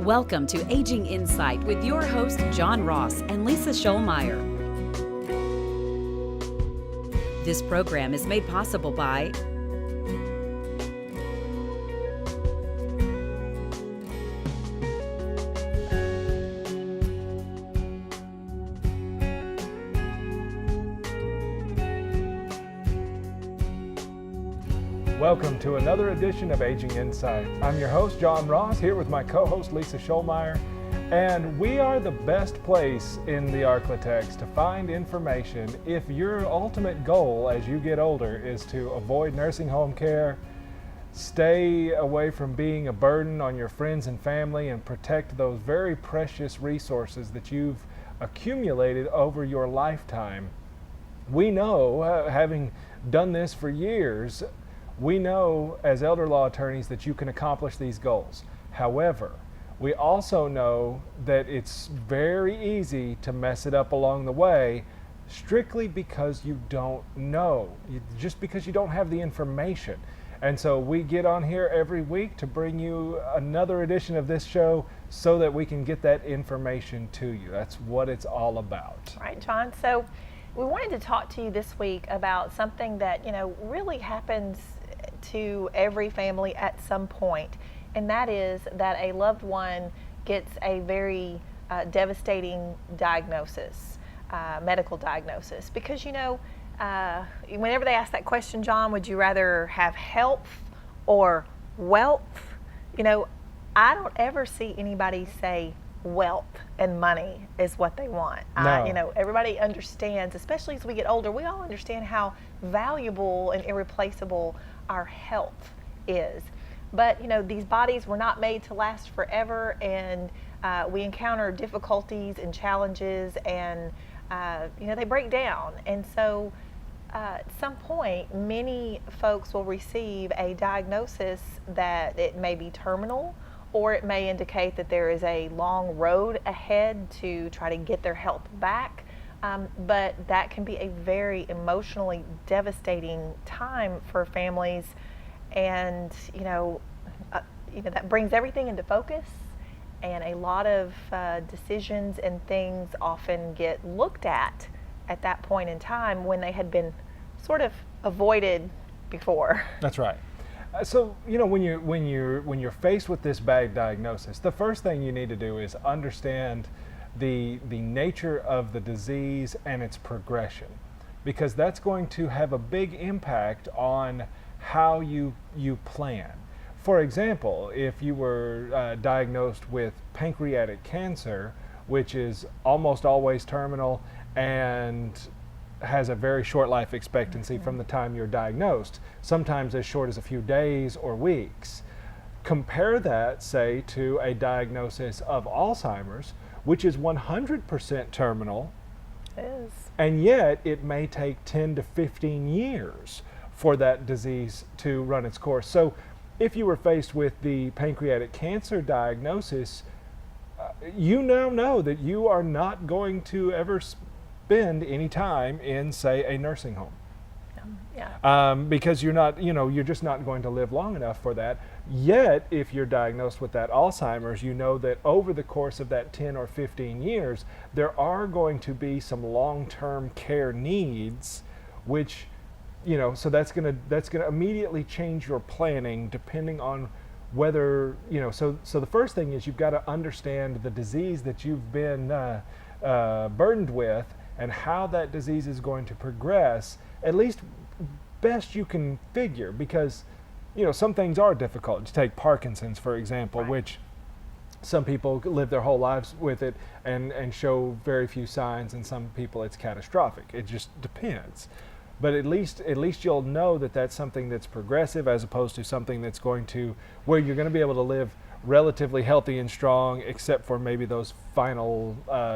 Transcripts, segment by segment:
Welcome to Aging Insight with your host, John Ross and Lisa Schollmeyer. This program is made possible by Welcome to another edition of Aging Insight. I'm your host, John Ross, here with my co-host, Lisa Schollmeyer, and we are the best place in the Arklatex to find information if your ultimate goal as you get older is to avoid nursing home care, stay away from being a burden on your friends and family, and protect those very precious resources that you've accumulated over your lifetime. We know, having done this for years, we know as elder law attorneys that you can accomplish these goals. However, we also know that it's very easy to mess it up along the way strictly because you don't know, just because you don't have the information. And so we get on here every week to bring you another edition of this show so that we can get that information to you. That's what it's all about. Right, John. So we wanted to talk to you this week about something that, really happens to every family at some point, and that is that a loved one gets a very devastating diagnosis, medical diagnosis. Because, whenever they ask that question, John, would you rather have health or wealth? I don't ever see anybody say wealth and money is what they want. No. Everybody understands, especially as we get older, we all understand how valuable and irreplaceable our health is. But these bodies were not made to last forever, and we encounter difficulties and challenges, and they break down. And so at some point, many folks will receive a diagnosis that it may be terminal, or it may indicate that there is a long road ahead to try to get their health back. But that can be a very emotionally devastating time for families, and that brings everything into focus, and a lot of decisions and things often get looked at that point in time when they had been sort of avoided before. That's right. So when you're faced with this bad diagnosis, the first thing you need to do is understand the nature of the disease and its progression, because that's going to have a big impact on how you plan. For example, if you were diagnosed with pancreatic cancer, which is almost always terminal and has a very short life expectancy from the time you're diagnosed, sometimes as short as a few days or weeks. Compare that, say, to a diagnosis of Alzheimer's, which is 100% terminal, and yet it may take 10 to 15 years for that disease to run its course. So if you were faced with the pancreatic cancer diagnosis, you now know that you are not going to ever spend any time in, say, a nursing home. Because you're just not going to live long enough for that. Yet, if you're diagnosed with that Alzheimer's, you know that over the course of that 10 or 15 years, there are going to be some long-term care needs, which, so that's gonna immediately change your planning depending on whether, so the first thing is you've got to understand the disease that you've been burdened with and how that disease is going to progress, at least best you can figure, because some things are difficult. To take Parkinson's, for example, right, which some people live their whole lives with it and show very few signs, and some people it's catastrophic. It just depends. But at least you'll know that that's something that's progressive, as opposed to something that's where you're going to be able to live relatively healthy and strong, except for maybe those final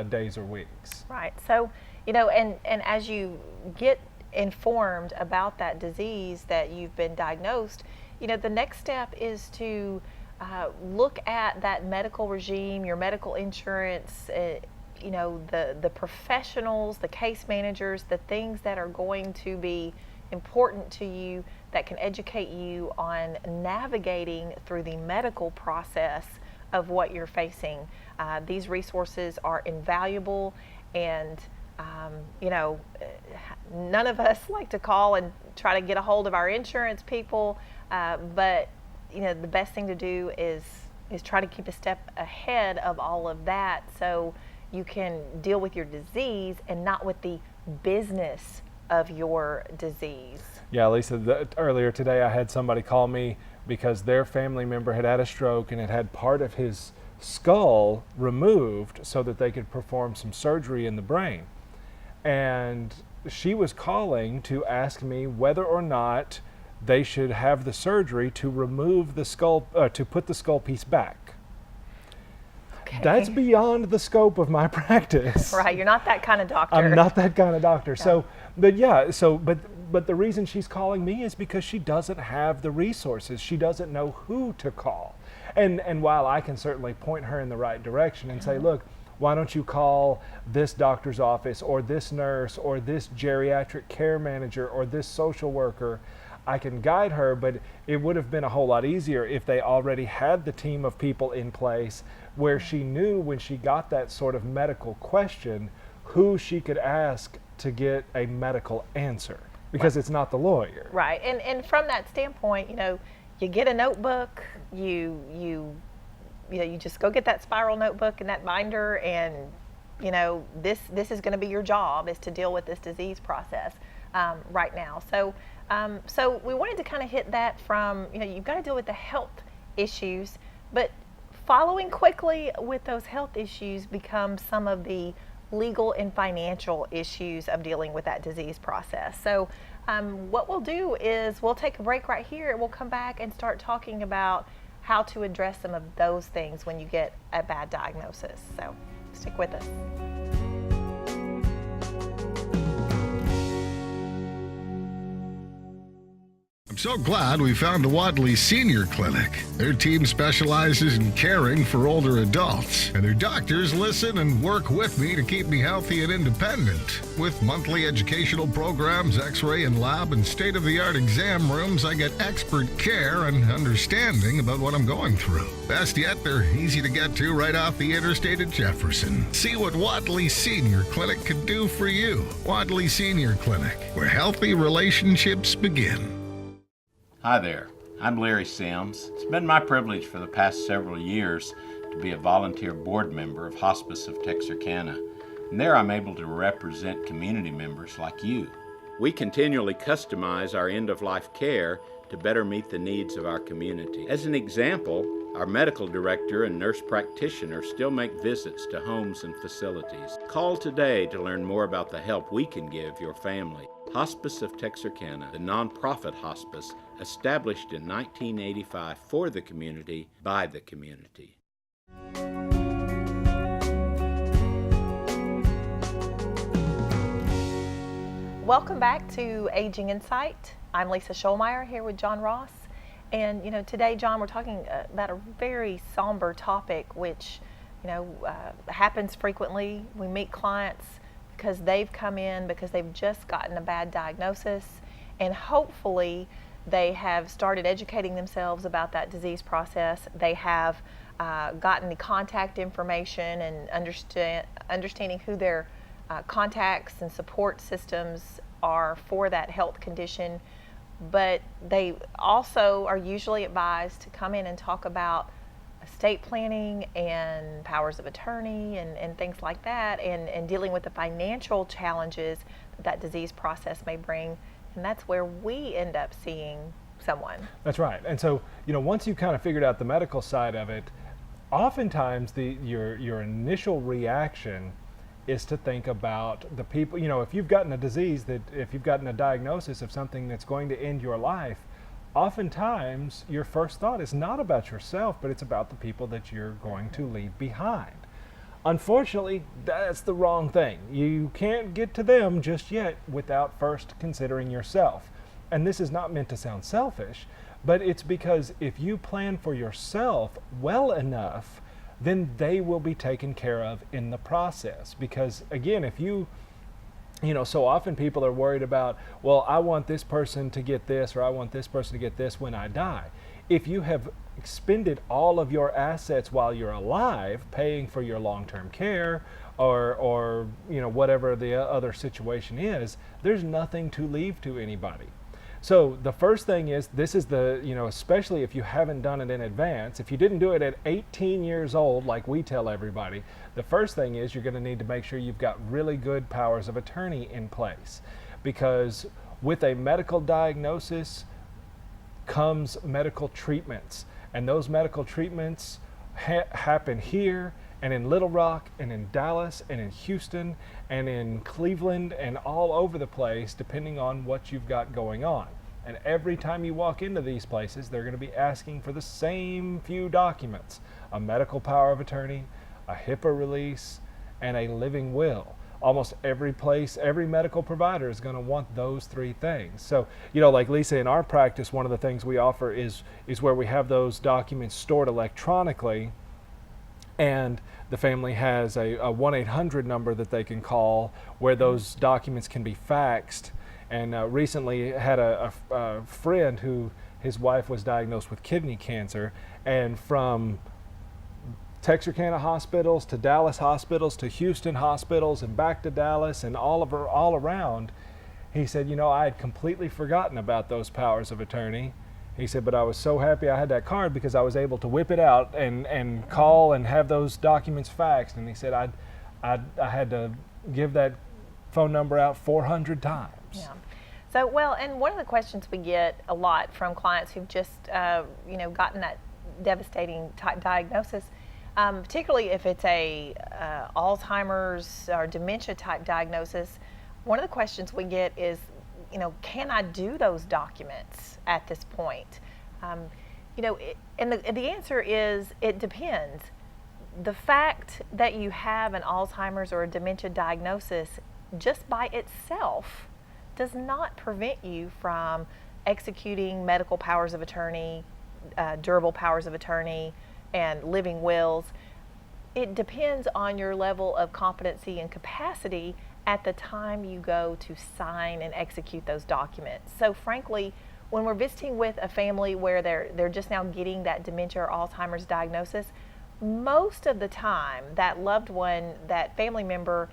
days or weeks. Right. So, and as you get informed about that disease that you've been diagnosed, the next step is to look at that medical regime, your medical insurance, the professionals, the case managers, the things that are going to be important to you, that can educate you on navigating through the medical process of what you're facing. These resources are invaluable, and none of us like to call and try to get a hold of our insurance people, but the best thing to do is try to keep a step ahead of all of that, so you can deal with your disease and not with the business of your disease. Yeah, Lisa, earlier today I had somebody call me because their family member had a stroke and it had part of his skull removed so that they could perform some surgery in the brain. And she was calling to ask me whether or not they should have the surgery to remove the skull, to put the skull piece back. Okay. That's beyond the scope of my practice. Right, you're not that kind of doctor. I'm not that kind of doctor. Yeah. But the reason she's calling me is because she doesn't have the resources. She doesn't know who to call. And while I can certainly point her in the right direction and say, look, why don't you call this doctor's office or this nurse or this geriatric care manager or this social worker, I can guide her, but it would have been a whole lot easier if they already had the team of people in place where she knew when she got that sort of medical question who she could ask to get a medical answer, because it's not the lawyer. Right, and from that standpoint, you get a notebook, you just go get that spiral notebook and that binder, and this is going to be your job, is to deal with this disease process right now. So we wanted to kind of hit that from, you've got to deal with the health issues, but following quickly with those health issues becomes some of the legal and financial issues of dealing with that disease process. So what we'll do is we'll take a break right here, and we'll come back and start talking about how to address some of those things when you get a bad diagnosis. So stick with us. I'm so glad we found the Wadley Senior Clinic. Their team specializes in caring for older adults, and their doctors listen and work with me to keep me healthy and independent. With monthly educational programs, x-ray and lab, and state-of-the-art exam rooms, I get expert care and understanding about what I'm going through. Best yet, they're easy to get to right off the interstate at Jefferson. See what Wadley Senior Clinic could do for you. Wadley Senior Clinic, where healthy relationships begin. Hi there, I'm Larry Sims. It's been my privilege for the past several years to be a volunteer board member of Hospice of Texarkana, and there I'm able to represent community members like you. We continually customize our end-of-life care to better meet the needs of our community. As an example, our medical director and nurse practitioner still make visits to homes and facilities. Call today to learn more about the help we can give your family. Hospice of Texarkana, the nonprofit hospice established in 1985 for the community, by the community. Welcome back to Aging Insight. I'm Lisa Scholmeyer here with John Ross. And today, John, we're talking about a very somber topic, which happens frequently. We meet clients because they've come in because they've just gotten a bad diagnosis, and hopefully they have started educating themselves about that disease process. They have gotten the contact information and understanding who their contacts and support systems are for that health condition. But they also are usually advised to come in and talk about estate planning and powers of attorney and things like that, and dealing with the financial challenges that disease process may bring. And that's where we end up seeing someone. That's right. And so, once you've kind of figured out the medical side of it, oftentimes your initial reaction is to think about the people. If you've gotten a disease, if you've gotten a diagnosis of something that's going to end your life, oftentimes your first thought is not about yourself, but it's about the people that you're going to leave behind. Unfortunately, that's the wrong thing. You can't get to them just yet without first considering yourself. And this is not meant to sound selfish, but it's because if you plan for yourself well enough, then they will be taken care of in the process. Because again, if so often people are worried about, well, I want this person to get this, or I want this person to get this when I die. if you have expended all of your assets while you're alive, paying for your long-term care or whatever the other situation is, there's nothing to leave to anybody. So the first thing is, this is especially if you haven't done it in advance, if you didn't do it at 18 years old, like we tell everybody, the first thing is you're going to need to make sure you've got really good powers of attorney in place. Because with a medical diagnosis comes medical treatments. And those medical treatments happen here and in Little Rock and in Dallas and in Houston and in Cleveland and all over the place, depending on what you've got going on. And every time you walk into these places, they're going to be asking for the same few documents: a medical power of attorney, a HIPAA release, and a living will. Almost every place, every medical provider is going to want those three things. So, like Lisa, in our practice, one of the things we offer is where we have those documents stored electronically, and the family has a 1-800 number that they can call where those documents can be faxed. And recently had a friend who his wife was diagnosed with kidney cancer, and from Texarkana hospitals to Dallas hospitals to Houston hospitals and back to Dallas and all around, he said, I had completely forgotten about those powers of attorney. He said, but I was so happy I had that card because I was able to whip it out and call and have those documents faxed. And he said, I had to give that phone number out 400 times. Yeah. So, and one of the questions we get a lot from clients who've just, gotten that devastating type diagnosis, particularly if it's a Alzheimer's or dementia type diagnosis, one of the questions we get is, can I do those documents at this point? And the answer is, it depends. The fact that you have an Alzheimer's or a dementia diagnosis just by itself does not prevent you from executing medical powers of attorney, durable powers of attorney, and living wills. It depends on your level of competency and capacity at the time you go to sign and execute those documents. So frankly, when we're visiting with a family where they're just now getting that dementia or Alzheimer's diagnosis, most of the time that loved one, that family member,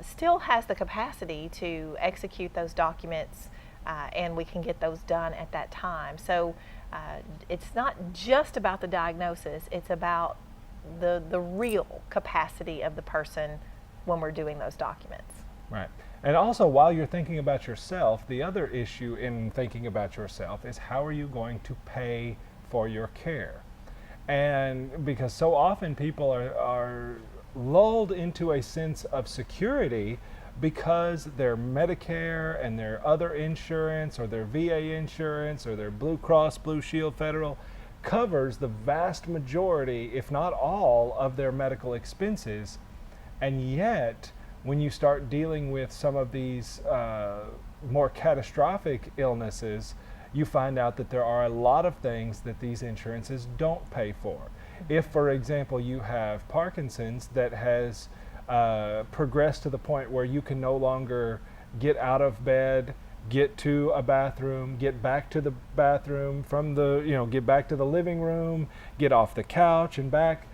still has the capacity to execute those documents, and we can get those done at that time. So it's not just about the diagnosis, it's about the real capacity of the person when we're doing those documents. Right. And also, while you're thinking about yourself, the other issue in thinking about yourself is, how are you going to pay for your care? And because so often people are lulled into a sense of security because their Medicare and their other insurance or their VA insurance or their Blue Cross Blue Shield Federal covers the vast majority, if not all, of their medical expenses. And yet, when you start dealing with some of these more catastrophic illnesses, you find out that there are a lot of things that these insurances don't pay for. If, for example, you have Parkinson's that has progressed to the point where you can no longer get out of bed, get to a bathroom, get back to the bathroom, get back to the living room, get off the couch and back,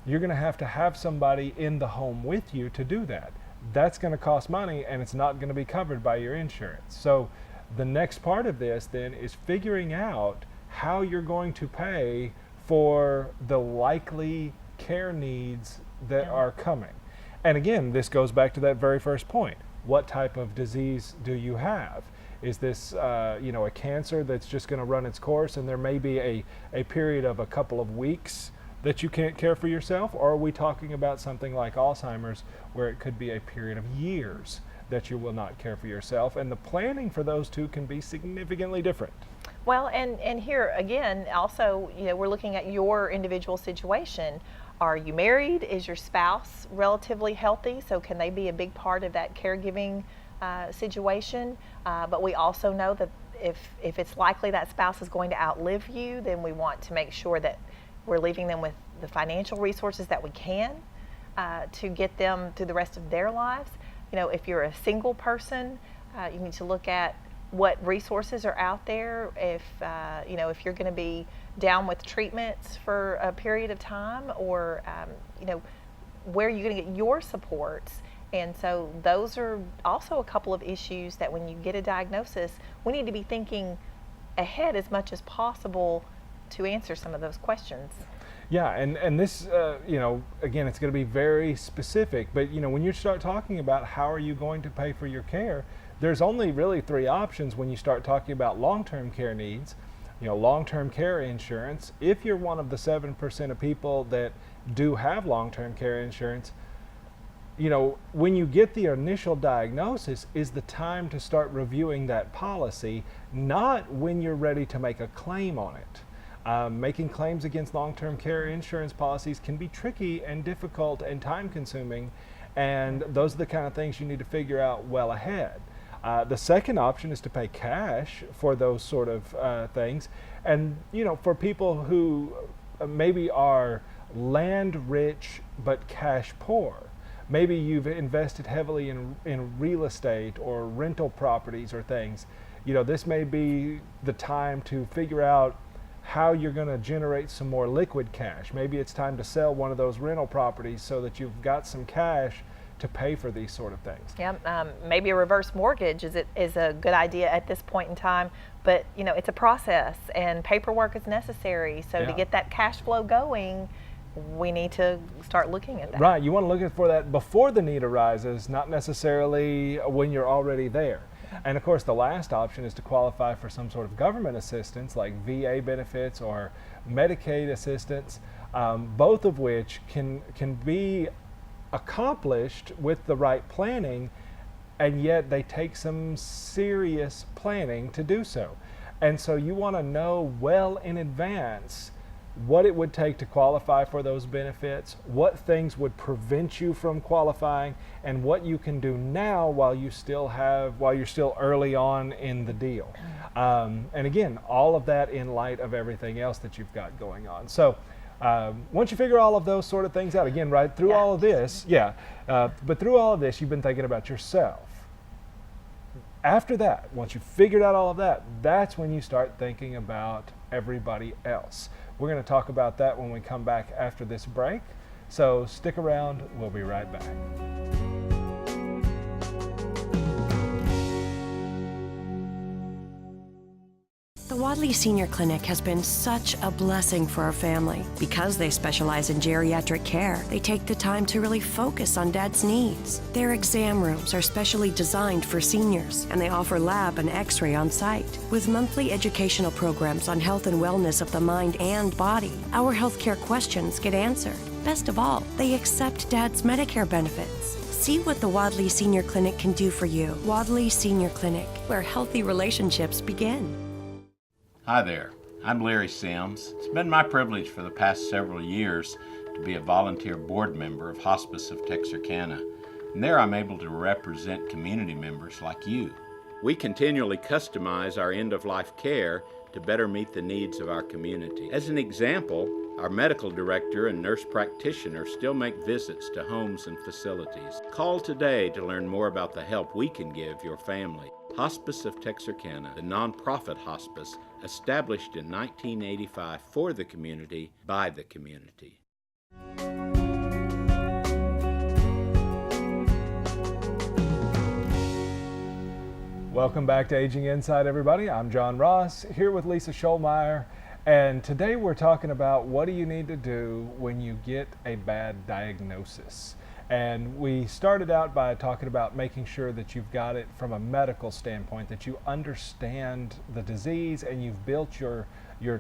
you're going to have somebody in the home with you to do that. That's going to cost money, and it's not going to be covered by your insurance. So the next part of this then is figuring out how you're going to pay for the likely care needs that are coming. And again, this goes back to that very first point. What type of disease do you have? Is this a cancer that's just going to run its course and there may be a period of a couple of weeks that you can't care for yourself? Or are we talking about something like Alzheimer's, where it could be a period of years that you will not care for yourself? And the planning for those two can be significantly different. Well, and here again, also, we're looking at your individual situation. Are you married? Is your spouse relatively healthy? So can they be a big part of that caregiving situation? But we also know that if it's likely that spouse is going to outlive you, then we want to make sure that we're leaving them with the financial resources that we can to get them through the rest of their lives. If you're a single person, you need to look at what resources are out there, if if you're going to be down with treatments for a period of time, or where you're going to get your supports. And so those are also a couple of issues that when you get a diagnosis, we need to be thinking ahead as much as possible to answer some of those questions. Yeah, and this, again, it's going to be very specific, but when you start talking about how are you going to pay for your care, there's only really three options when you start talking about long-term care needs. Long-term care insurance. If you're one of the 7% of people that do have long-term care insurance, when you get the initial diagnosis is the time to start reviewing that policy, not when you're ready to make a claim on it. Making claims against long-term care insurance policies can be tricky and difficult and time-consuming, and those are the kind of things you need to figure out well ahead. The second option is to pay cash for those sort of things, and for people who maybe are land rich but cash poor. Maybe you've invested heavily in real estate or rental properties or things. This may be the time to figure out how you're going to generate some more liquid cash. Maybe it's time to sell one of those rental properties so that you've got some cash to pay for these sort of things. Yeah, maybe a reverse mortgage is a good idea at this point in time, but it's a process and paperwork is necessary. So to get that cash flow going, we need to start looking at that. Right, you want to look for that before the need arises, not necessarily when you're already there. And of course, the last option is to qualify for some sort of government assistance like VA benefits or Medicaid assistance, both of which can be accomplished with the right planning, and yet they take some serious planning to do so. And so you want to know well in advance what it would take to qualify for those benefits, what things would prevent you from qualifying, and what you can do now while you're still early on in the deal. And again, all of that in light of everything else that you've got going on. So once you figure all of those sort of things out, again, right through all of this, but through all of this, you've been thinking about yourself. After that, once you've figured out all of that, that's when you start thinking about everybody else. We're going to talk about that when we come back after this break. So stick around, we'll be right back. The Wadley Senior Clinic has been such a blessing for our family. Because they specialize in geriatric care, they take the time to really focus on Dad's needs. Their exam rooms are specially designed for seniors, and they offer lab and x-ray on site. With monthly educational programs on health and wellness of the mind and body, our healthcare questions get answered. Best of all, they accept Dad's Medicare benefits. See what the Wadley Senior Clinic can do for you. Wadley Senior Clinic, where healthy relationships begin. Hi there, I'm Larry Sims. It's been my privilege for the past several years to be a volunteer board member of Hospice of Texarkana, and there I'm able to represent community members like you. We continually customize our end-of-life care to better meet the needs of our community. As an example, our medical director and nurse practitioner still make visits to homes and facilities. Call today to learn more about the help we can give your family. Hospice of Texarkana, the nonprofit hospice established in 1985 for the community, by the community. Welcome back to Aging Insight, everybody. I'm John Ross, here with Lisa Scholmeyer, and today we're talking about what do you need to do when you get a bad diagnosis. And we started out by talking about making sure that you've got it from a medical standpoint, that you understand the disease and you've built your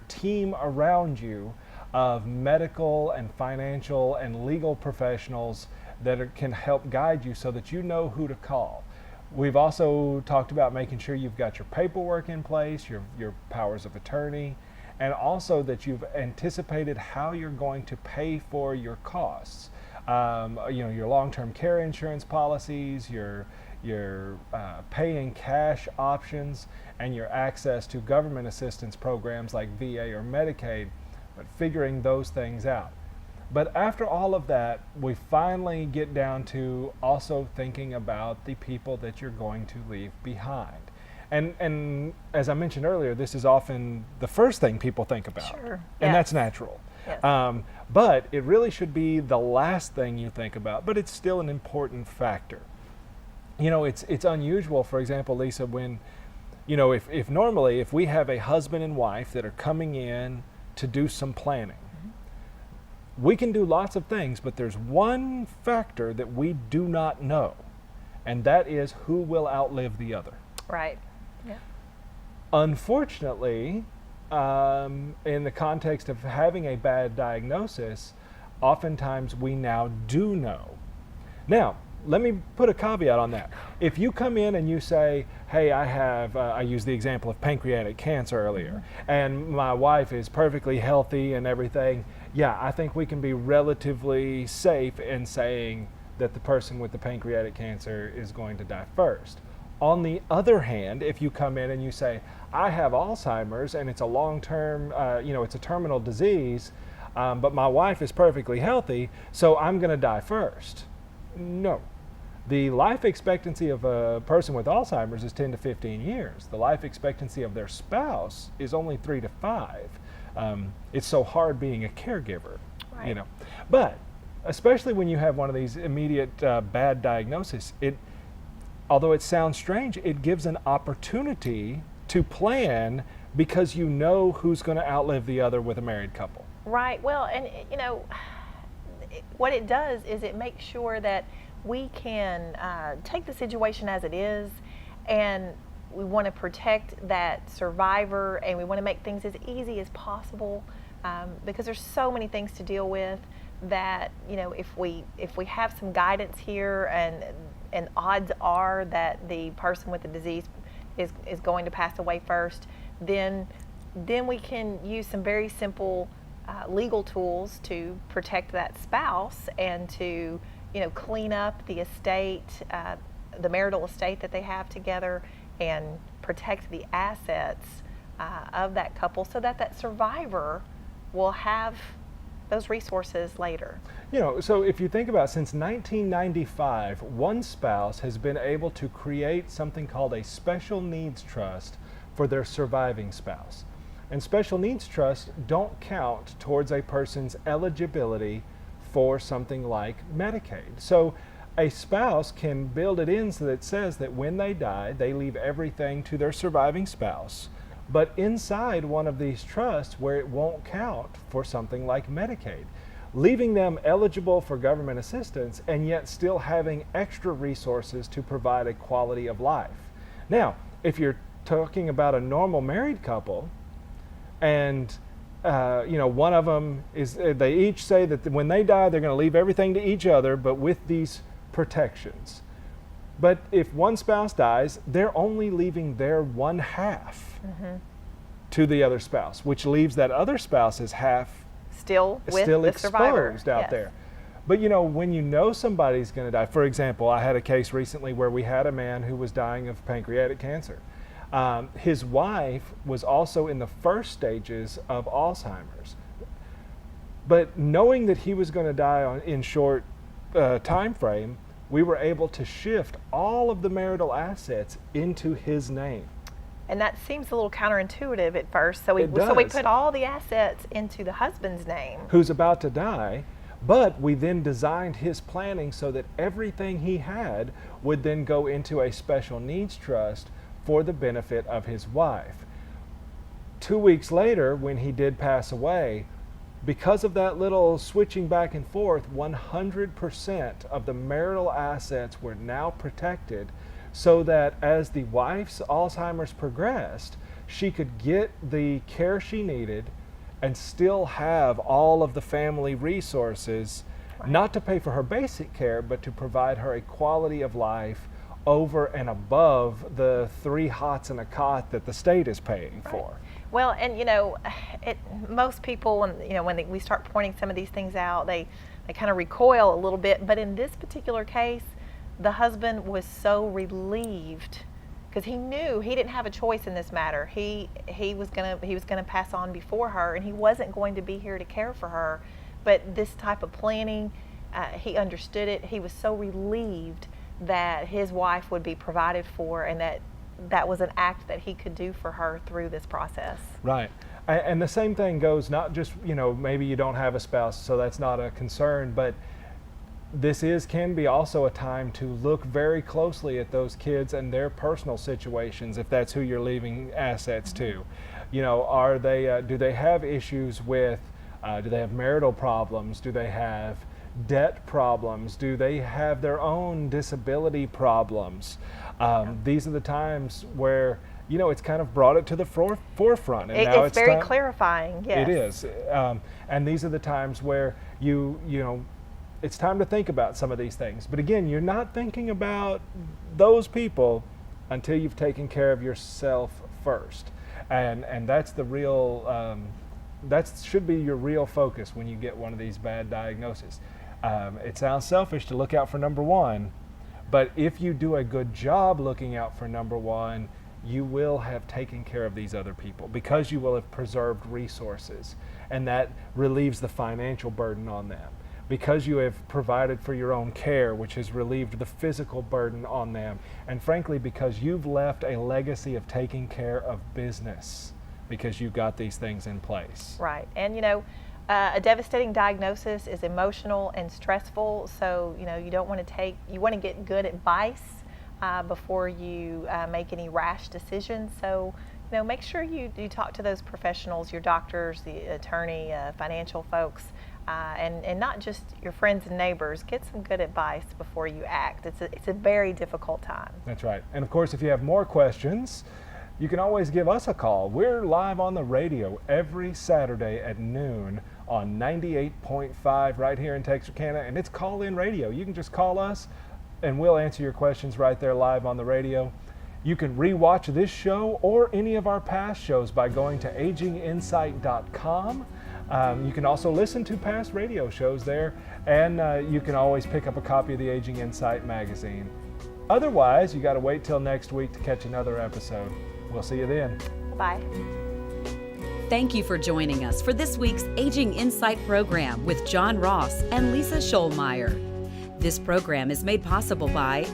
team around you of medical and financial and legal professionals that can help guide you so that you know who to call. We've also talked about making sure you've got your paperwork in place, your powers of attorney, and also that you've anticipated how you're going to pay for your costs. Your long-term care insurance policies, your paying cash options, and your access to government assistance programs like VA or Medicaid, but figuring those things out. But after all of that, we finally get down to also thinking about the people that you're going to leave behind. And as I mentioned earlier, this is often the first thing people think about. Sure. And Yes. that's natural. Yes. But it really should be the last thing you think about, but it's still an important factor. You know, it's unusual, for example, Lisa, when, you know, if normally if we have a husband and wife that are coming in to do some planning, we can do lots of things, but there's one factor that we do not know, and that is who will outlive the other. Right. Yeah. Unfortunately, in the context of having a bad diagnosis, oftentimes we now do know. Now, let me put a caveat on that. If you come in and you say, hey, I have, I used the example of pancreatic cancer earlier, and my wife is perfectly healthy and everything, yeah, I think we can be relatively safe in saying that the person with the pancreatic cancer is going to die first. On the other hand, if you come in and you say, I have Alzheimer's and it's a long-term, it's a terminal disease, but my wife is perfectly healthy, so I'm going to die first. No. The life expectancy of a person with Alzheimer's is 10 to 15 years. The life expectancy of their spouse is only 3 to 5. It's so hard being a caregiver, Right. you know. But especially when you have one of these immediate bad diagnoses, although it sounds strange, it gives an opportunity to plan because you know who's going to outlive the other with a married couple. Right. Well, and you know, what it does is it makes sure that we can take the situation as it is, and we want to protect that survivor, and we want to make things as easy as possible, because there's so many things to deal with that, you know, if we have some guidance here, and odds are that the person with the disease is going to pass away first, then we can use some very simple legal tools to protect that spouse and to, you know, clean up the estate, the marital estate that they have together, and protect the assets of that couple so that that survivor will have those resources later. You know, so if you think about, since 1995, one spouse has been able to create something called a special needs trust for their surviving spouse. And special needs trusts don't count towards a person's eligibility for something like Medicaid. So a spouse can build it in so that it says that when they die, they leave everything to their surviving spouse, but inside one of these trusts where it won't count for something like Medicaid, leaving them eligible for government assistance and yet still having extra resources to provide a quality of life. Now, if you're talking about a normal married couple, and one of them is, they each say that when they die, they're going to leave everything to each other, but with these protections. But if one spouse dies, they're only leaving their one half to the other spouse, which leaves that other spouse's half Still with still the exposed survivor. out Yes. there. But you know, when you know somebody's going to die, for example, I had a case recently where we had a man who was dying of pancreatic cancer. His wife was also in the first stages of Alzheimer's. But knowing that he was going to die in short time frame, we were able to shift all of the marital assets into his name. And that seems a little counterintuitive at first. So we It does. put all the assets into the husband's name. Who's about to die, but we then designed his planning so that everything he had would then go into a special needs trust for the benefit of his wife. 2 weeks later, when he did pass away, because of that little switching back and forth, 100% of the marital assets were now protected, so that as the wife's Alzheimer's progressed, she could get the care she needed and still have all of the family resources, not to pay for her basic care, but to provide her a quality of life over and above the 3 hots and a cot that the state is paying for. Well, and you know, most people, when we start pointing some of these things out, they kind of recoil a little bit. But in this particular case, the husband was so relieved because he knew he didn't have a choice in this matter. He was gonna pass on before her, and he wasn't going to be here to care for her. But this type of planning, he understood it. He was so relieved that his wife would be provided for, and that that was an act that he could do for her through this process. Right. And the same thing goes, not just, maybe you don't have a spouse, so that's not a concern, but this can be also a time to look very closely at those kids and their personal situations, if that's who you're leaving assets to. Are they, do they have issues with, do they have marital problems? Do they have debt problems? Do they have their own disability problems? These are the times where, it's kind of brought it to the forefront. And now it's very clarifying, yes. It is. And these are the times where it's time to think about some of these things. But again, you're not thinking about those people until you've taken care of yourself first. And that's the real, that should be your real focus when you get one of these bad diagnoses. It sounds selfish to look out for number one, but if you do a good job looking out for number one, you will have taken care of these other people because you will have preserved resources, and that relieves the financial burden on them. Because you have provided for your own care, which has relieved the physical burden on them, and frankly, because you've left a legacy of taking care of business because you've got these things in place. Right, and a devastating diagnosis is emotional and stressful, so you don't want to you want to get good advice before you make any rash decisions. So make sure you talk to those professionals, your doctors, the attorney, financial folks, and not just your friends and neighbors. Get some good advice before you act. It's a very difficult time. That's right. And of course, if you have more questions, you can always give us a call. We're live on the radio every Saturday at noon on 98.5 right here in Texarkana, and it's call-in radio. You can just call us and we'll answer your questions right there live on the radio. You can rewatch this show or any of our past shows by going to aginginsight.com. You can also listen to past radio shows there, and you can always pick up a copy of the Aging Insight magazine. Otherwise, you got to wait till next week to catch another episode. We'll see you then. Bye. Thank you for joining us for this week's Aging Insight program with John Ross and Lisa Scholmeyer. This program is made possible by